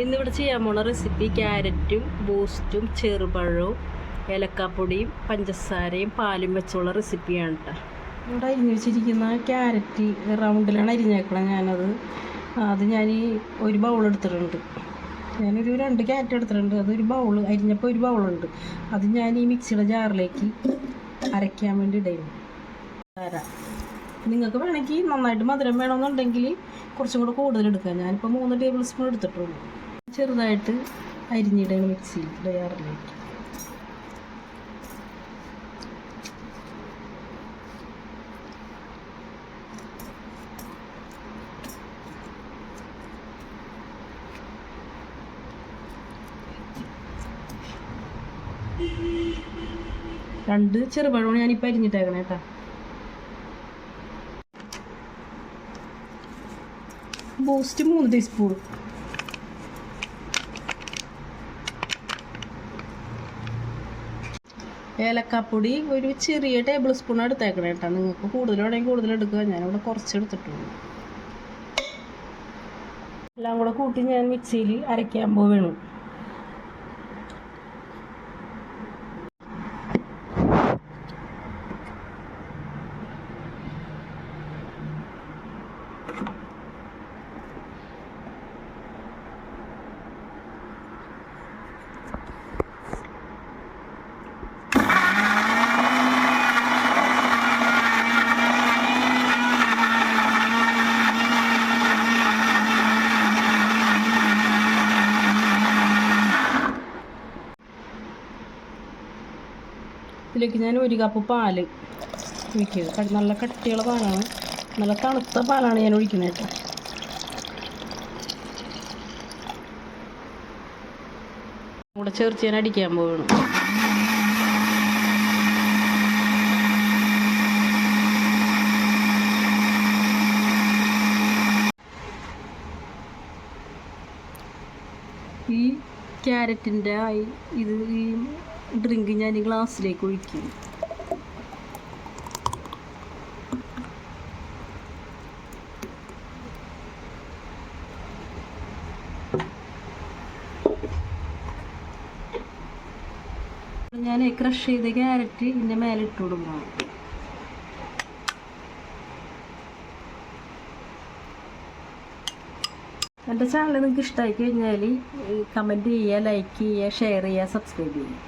ഇന്നിവിടെ ചെയ്യാൻ പോണ റെസിപ്പി ക്യാരറ്റും ബൂസ്റ്റും ചെറുപഴവും ഏലക്കാപ്പൊടിയും പഞ്ചസാരയും പാലും വെച്ചുള്ള റെസിപ്പിയാണ് കേട്ടോ. ഇവിടെ അരിഞ്ഞ് വെച്ചിരിക്കുന്ന ക്യാരറ്റ് റൗണ്ടിലാണ് അരിഞ്ഞേക്കണം. അത് ഞാൻ ഒരു ബൗൾ എടുത്തിട്ടുണ്ട്. ഞാനൊരു 2 ക്യാരറ്റ് എടുത്തിട്ടുണ്ട്. അതൊരു ബൗൾ അരിഞ്ഞപ്പോൾ ഒരു ബൗളുണ്ട്. അത് ഞാൻ ഈ മിക്സിയുടെ ജാറിലേക്ക് അരയ്ക്കാൻ വേണ്ടി ഇടുന്നു. നിങ്ങൾക്ക് വേണമെങ്കിൽ നന്നായിട്ട് മധുരം വേണമെന്നുണ്ടെങ്കിൽ കുറച്ചും കൂടെ കൂടുതൽ എടുക്കാം. ഞാനിപ്പോൾ 3 ടേബിൾ സ്പൂൺ എടുത്തിട്ടുള്ളൂ. ചെറുതായിട്ട് അരിഞ്ഞിടണം മിക്സിയിൽ ജാറിലേക്ക്. രണ്ട് ചെറുപഴമാണ് ഞാനിപ്പോൾ അരിഞ്ഞിട്ടേക്കണേ കേട്ടോ. ബൂസ്റ്റ് 3 ടീസ്പൂൺ, ഏലക്കാപ്പൊടി ഒരു ചെറിയ ടേബിൾ സ്പൂൺ എടുത്തേക്കണേ കേട്ടോ. നിങ്ങൾക്ക് കൂടുതൽ വേണമെങ്കിൽ കൂടുതൽ എടുക്കുക. ഞാനിവിടെ കുറച്ച് എടുത്തിട്ടുള്ളൂ. എല്ലാം കൂടെ കൂട്ടി ഞാൻ മിക്സിയിൽ അരയ്ക്കാൻ പോവുകയാണ്. ഇതിലേക്ക് ഞാൻ 1 കപ്പ് പാല് ഒഴിക്കുക. നല്ല കട്ടിയുള്ള പാലാണ്, നല്ല തണുത്ത പാലാണ് ഞാൻ ഒഴിക്കുന്നത് കേട്ടോ. കൂടെ ചേർത്ത് ഞാൻ അടിക്കാൻ പോവുകയാണ്. ഈ ക്യാരറ്റിൻ്റെ ഈ ഡ്രിങ്ക് ഞാൻ ഈ ഗ്ലാസ്സിലേക്ക് ഒഴിക്കും. ഞാൻ ക്രഷ് ചെയ്ത ക്യാരറ്റ് ഇതിൻ്റെ മേലെ ഇട്ട് കൊടുക്കണം. എൻ്റെ ചാനൽ നിങ്ങൾക്ക് ഇഷ്ടമായി കഴിഞ്ഞാൽ കമൻറ്റ് ചെയ്യുക, ലൈക്ക് ചെയ്യുക, ഷെയർ ചെയ്യുക, സബ്സ്ക്രൈബ് ചെയ്യുക.